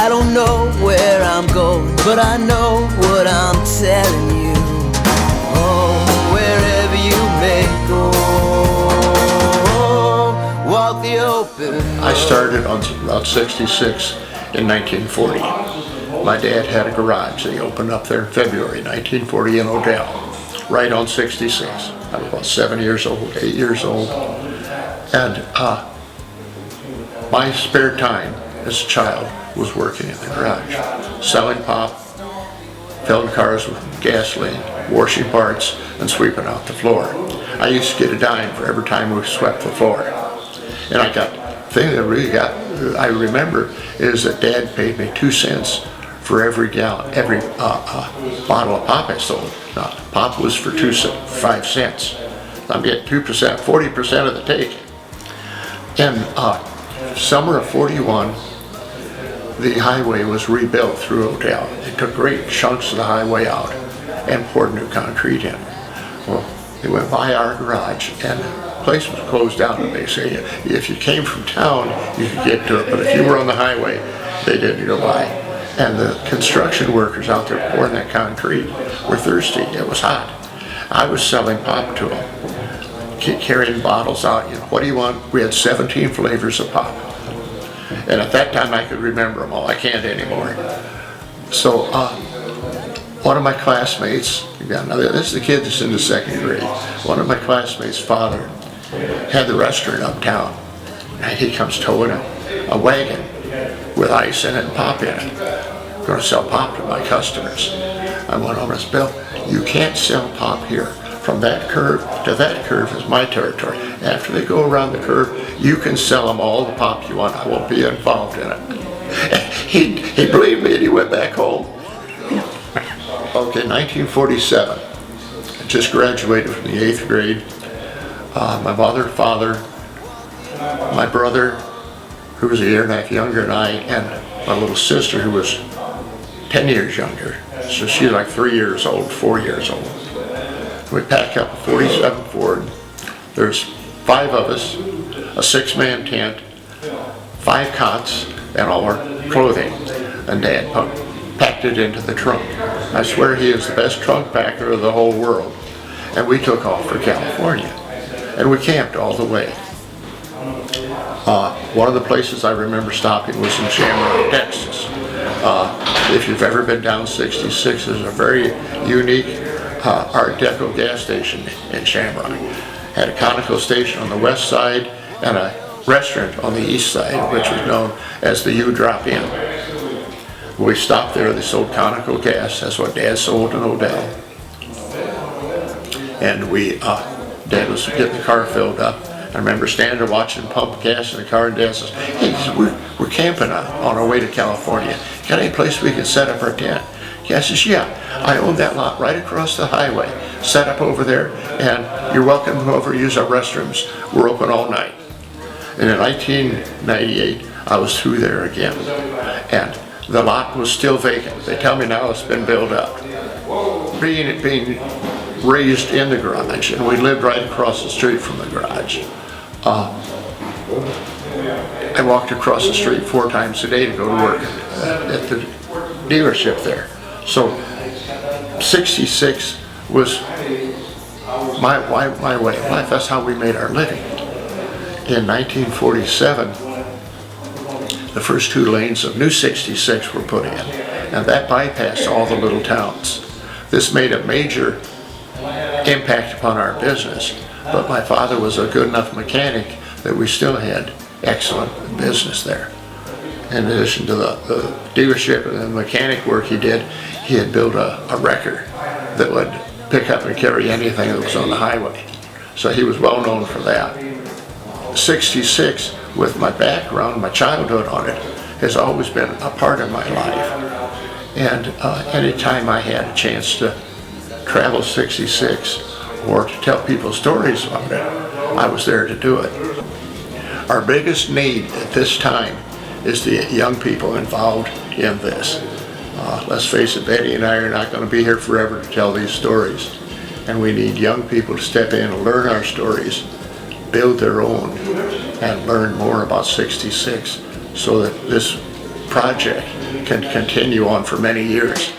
I don't know where I'm going, but I know what I'm telling you. Oh, wherever you may go, walk the open road. I started on Route 66 in 1940. My dad had a garage that he opened up there in February 1940 in Odell, right on 66. I was about 7 years old, 8 years old. And my spare time as a child was working in the garage, selling pop, filling cars with gasoline, washing parts, and sweeping out the floor. I used to get a dime for every time we swept the floor. And I remember is that Dad paid me 2 cents for every bottle of pop I sold. Now, pop was for 5 cents. I'm getting 2%, 40% of the take. In summer of 41, the highway was rebuilt through Odell. They took great chunks of the highway out and poured new concrete in. Well, they went by our garage and the place was closed down, and they say if you came from town you could get to it, but if you were on the highway they didn't go by. And the construction workers out there pouring that concrete were thirsty. It was hot. I was selling pop to them, carrying bottles out. What do you want? We had 17 flavors of pop. And at that time I could remember them all. I can't anymore. So one of my classmates, now this is the kid that's in the 2nd grade, one of my classmates' father had the restaurant uptown. And he comes towing a wagon with ice in it and pop in it. I'm going to sell pop to my customers. I went over and said, Bill, you can't sell pop here. From that curve to that curve is my territory. After they go around the curve, you can sell them all the pop you want. I won't be involved in it. He believed me and he went back home. Okay, 1947. I just graduated from the 8th grade. My mother, father, my brother, who was a year and a half younger than I, and my little sister who was 10 years younger. So she was like 3 years old, 4 years old. We packed up a 47 Ford. There's 5 of us, a 6-man tent, 5 cots, and all our clothing. And Dad packed it into the trunk. I swear he is the best trunk packer of the whole world. And we took off for California. And we camped all the way. One of the places I remember stopping was in Shamrock, Texas. If you've ever been down 66, there's a very unique Art Deco gas station in Shamrock. Had a Conoco station on the west side and a restaurant on the east side, which was known as the U Drop In. We stopped there. They sold Conoco gas. That's what Dad sold in Odell. And Dad was getting the car filled up. I remember standing there watching him pump gas in the car, and Dad says, hey, we're camping on our way to California. Got any place we can set up our tent? Dad says, yeah, I own that lot right across the highway. Set up over there, and you're welcome to come over and use our restrooms. We're open all night. And in 1998, I was through there again. And the lot was still vacant. They tell me now it's been built up. Being raised in the garage, and we lived right across the street from the garage. I walked across the street 4 times a day to go to work at the dealership there. So 66 was my way of life. That's how we made our living. In 1947, the first 2 lanes of New 66 were put in, and that bypassed all the little towns. This made a major impact upon our business, but my father was a good enough mechanic that we still had excellent business there. In addition to the dealership and the mechanic work he did, he had built a wrecker that would pick up and carry anything that was on the highway. So he was well known for that. 66, with my background, my childhood on it, has always been a part of my life. And anytime I had a chance to travel 66 or to tell people stories about it, I was there to do it. Our biggest need at this time is the young people involved in this. Let's face it, Betty and I are not going to be here forever to tell these stories. And we need young people to step in and learn our stories, build their own, and learn more about 66 so that this project can continue on for many years.